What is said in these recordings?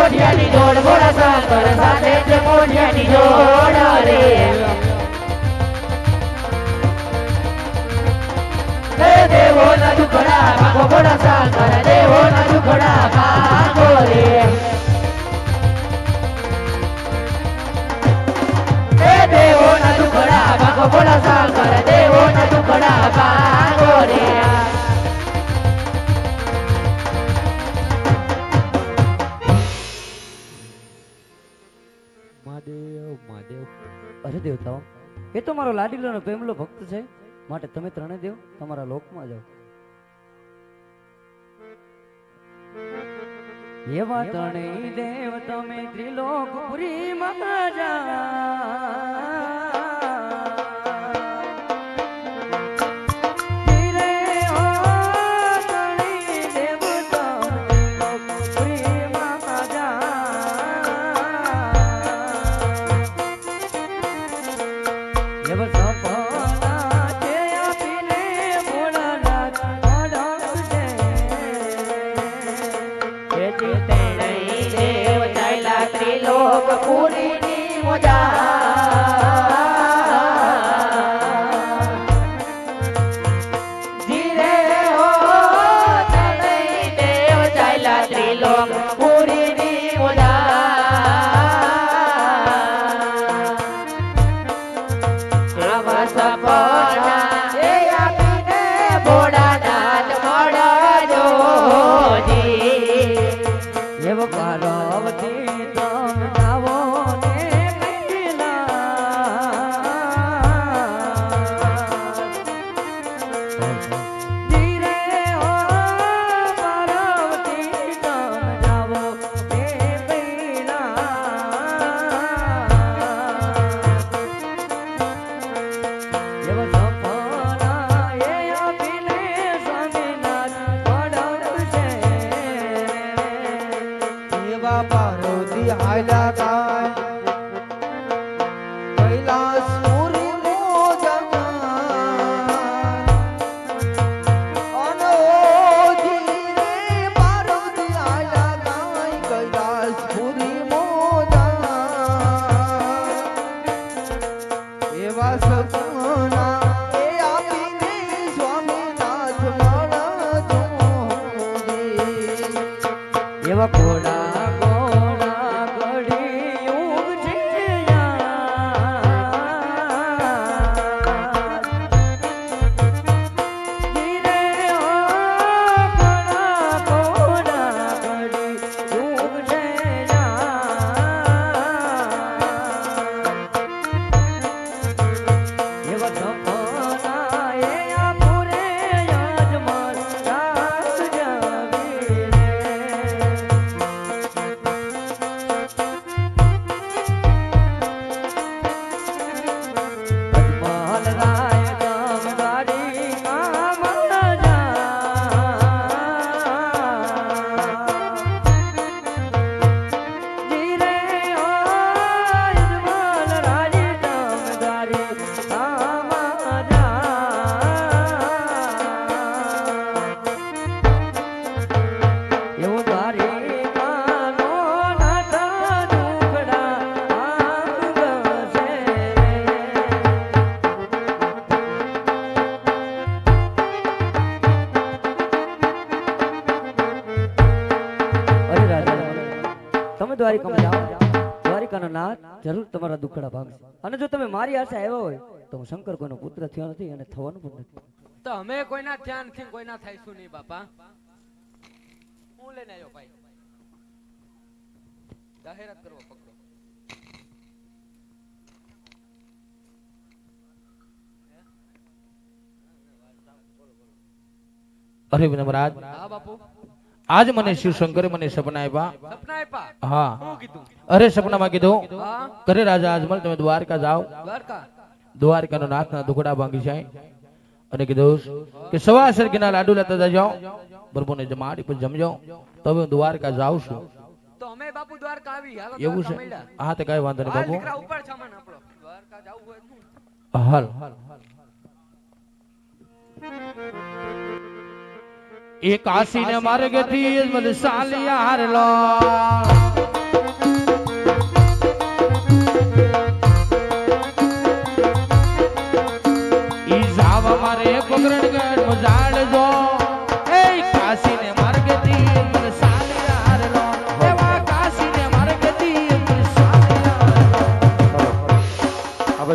મોઢિયાની જોડ ભોળા શંકર સાથે જ મોઢિયાની જોડ રે દેવો ના દુખડા ભાગો ભોળા શંકર દેવો ના દુખડા ભાગો રે દેવો ના દુખડા ભાગો ભોળા શંકર દેવો ના દુખડા ભાગો રે અરે દેવતાઓ એ તો મારો લાડીલો અને પ્રેમલો ભક્ત છે માટે તમે ત્રણે દેવ તમારા લોકમાં જાઓ એવા ત્રણેય દેવ તમે ત્રિલોકપુરીમાં જાઓ દ્વારિકાનો નાથ જરૂર તમારા દુખડા ભાગશે અને જો તમે મારી આશા આવ્યા હોય તો હું શંકર કોઈનો પુત્ર થયો નથી અને થવાનું પણ નથી તો અમે કોઈના ધ્યાન થી કોઈના થઈશું નહીં બાપા હું લઈને આવ્યો ભાઈ જાહેરાત કરો પકડો અરે મહારાજ હા બાપુ आज मने शिव शंकर मने सपना आप्या हाँ अरे सपना में कीधु करे राजा अजमल तमे द्वारका जाओ द्वारका नो नाथ ना दुखड़ा भांगी जाए अने कीधु के सवासर के ना लाडू लेता जाओ बरबो ने जमाड़ी पर जम जाओ तब तो द्वारका जाऊ छू तो हमें बापू द्वारका आवी हालो એવું છે હા તે કાઈ વાંધો નહીં બાપુ દીકરા ઉપર છમણ આપણો દ્વારકા જાવું હોય હાલ एक आसी ने मारे गती मल सालिया हर लो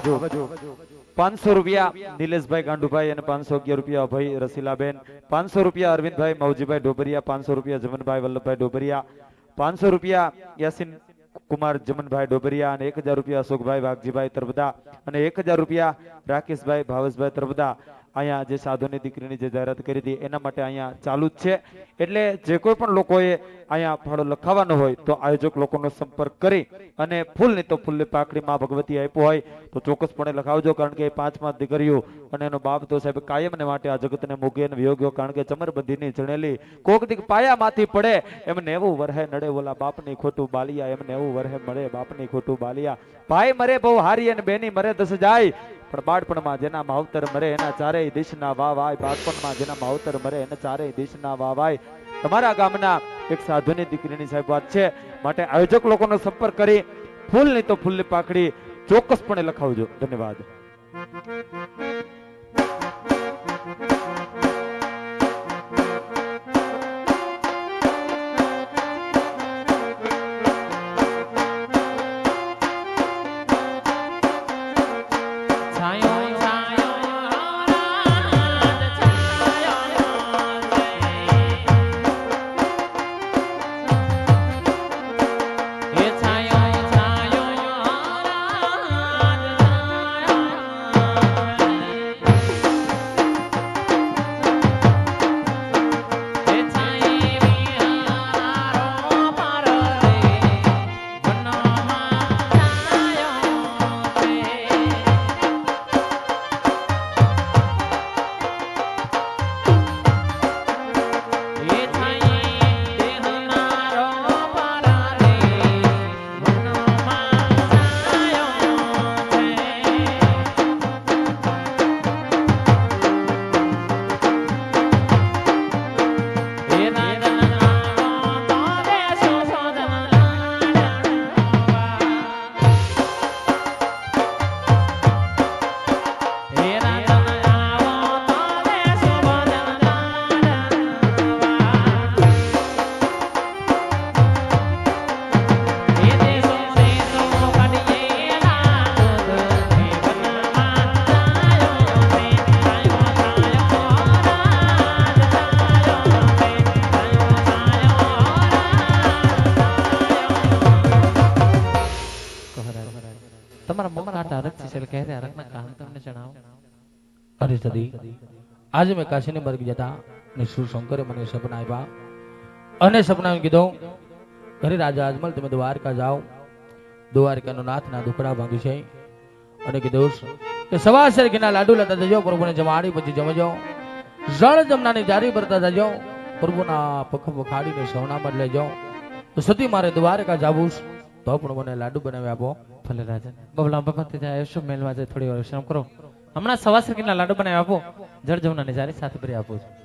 બાજુ 500 રૂપિયા નિલેશભાઈ ગાંડુભાઈ અને 511 રૂપિયા અભય રસીલાબેન, 500 રૂપિયા અરવિંદભાઈ મૌજીભાઈ ડોબરિયા, 500 રૂપિયા જમનભાઈ વલ્લભભાઈ ડોબરિયા, 500 રૂપિયા યાસીન કુમાર જમનભાઈ ડોબરિયા અને 1000 રૂપિયા અશોકભાઈ વાઘજીભાઈ તરબદા અને 1000 રૂપિયા રાકેશભાઈ ભાવેશભાઈ તરબદા. અહીંયા જે સાધુની દીકરીની જે જાહેરાત કરી હતી એના માટે અહીંયા ચાલુ જ છે. એટલે જે કોઈ પણ લોકોએ અહીંયા ફાળો લખાવવાનો હોય તો આયોજક લોકોનો સંપર્ક કરી અને ફૂલ નહીં તો ફૂલની પાકડી માં ભગવતી આપ્યો હોય તો ચોક્કસપણે લખાવજો. કારણ કે 5 દીકરીઓ અને એનો બાપ તો સાહેબ કાયમને માટે આ જગતને મૂકે અને વિયોગ્યો. કારણ કે ચમરબંધીની જણેલી કોક દીક પાયામાંથી પડે એમને એવું વરહે નડે ઓલા બાપની ખોટું બાલિયા, એમને એવું વરહે મળે બાપની ખોટું બાલિયા. ભાઈ મરે બહુ હારી અને બેની મરે દસ જાય, પણ બાળપણમાં જેના માવતર મરે એના ચારેય દિશના વાવાય. બાળપણમાં જેના માવતર મરે એના ચારેય દિશના વાવાય. તમારા ગામના એક સાધુની દીકરીની સાહેબ વાત છે, માટે આયોજક લોકોનો સંપર્ક કરી ફૂલ નહીં તો ફૂલની પાકડી ચોક્કસપણે લખાવજો. ધન્યવાદ. અરે સદી આજે મેં કાશીની માર્ગ જતા ને શ્રી શંકરે મને સપના આપ્યા અને સપનામાં કીધું ઘરે રાજા અજમલ તમે દ્વારકા જાઓ, દ્વારકાનો નાથના દુખડા ભાંગી છે અને કીધું કે સવાસર ઘીના લાડુ લેતા જજો, પ્રભુને જમાડી પછી જમજો, જળ જમનાની જારી ભરતા જજો, પ્રભુના પખ પખાડીને સવનામાં લેજો. તો સતી મારે દ્વારકા જાવું તો પણ મને લાડુ બનાવી આપો. ભલે રાજા બબલા ભગવતી જાય શું મેલવા જાય થોડી વાર વિશ્રામ કરો. હમણાં સવાસર ઘીના લાડુ બનાવી આપો, જળ જમનાની જારી સાથે ભરી આપો છું.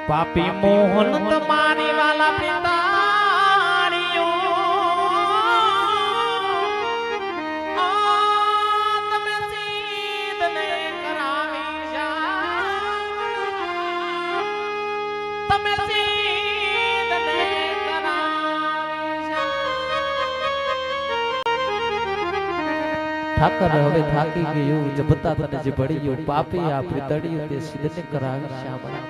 પાપી મોહન તમારી વાલા પિતાણીઓ તમે સીધ ને કરાવી તમે સીધ ને કરાવી. ઠાકર હવે થાકી ગયું જબતા તને જે ભળ્યું પાપી આપણી દળ્યું તે સીધ ને કરાવી શ્યામણા.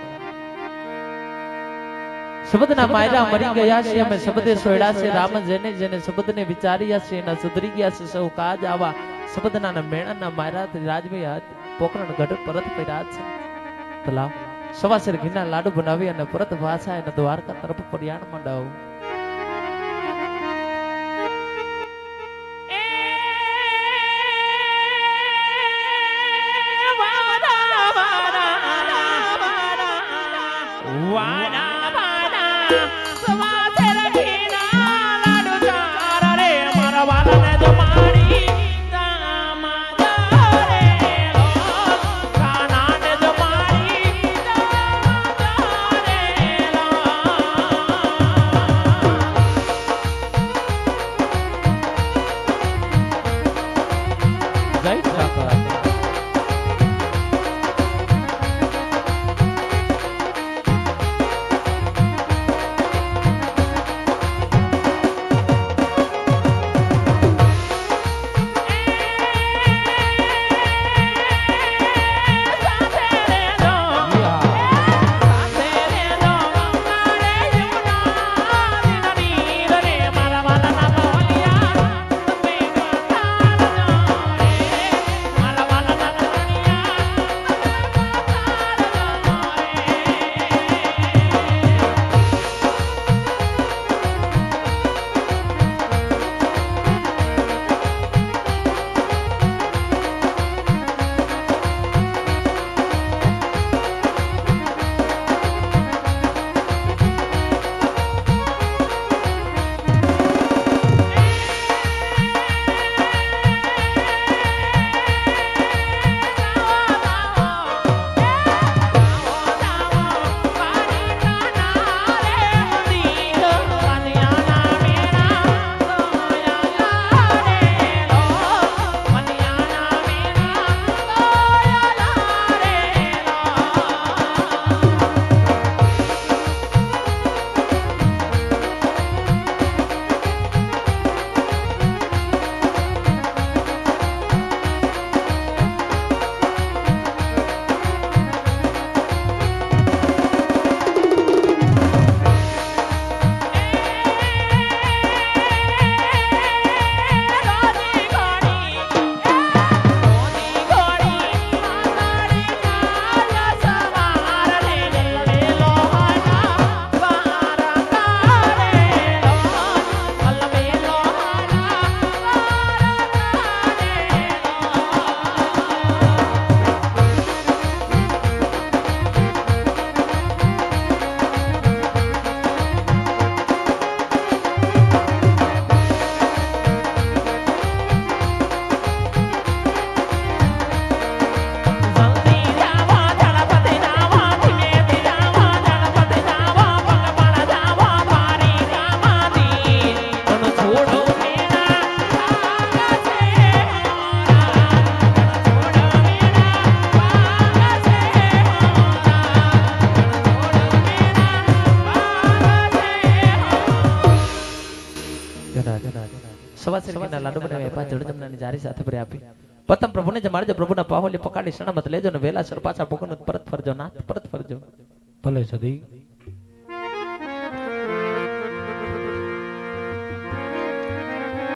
શબ્દના માયરા મરી ગયા છે અમે શબ્દે સોયડા છે રામ જેને જેને શબ્દને વિચાર્યા છે એના સુધરી ગયા છે સૌ કાજ આવા શબ્દના મેણાના માયરા રાજભાઈ હાથ પોકરણ ગઢ પરત પડ્યા છે તો લાવ સવાસેર ઘીના લાડુ બનાવી અને પરત ભાષા અને દ્વારકા તરફ પ્રયાણ માંડાવ સવાસેરના લાડુ બનાવ્યા પાંચ જળજમનાની જારી સાથે ભરી આપી પ્રથમ પ્રભુને જમાડજો પ્રભુના પાહોલી પકાડી સણામત લેજો ને વેલા સર પાછા પોકનો પરત ફરજો નાથ પરત ફરજો ભલે સદી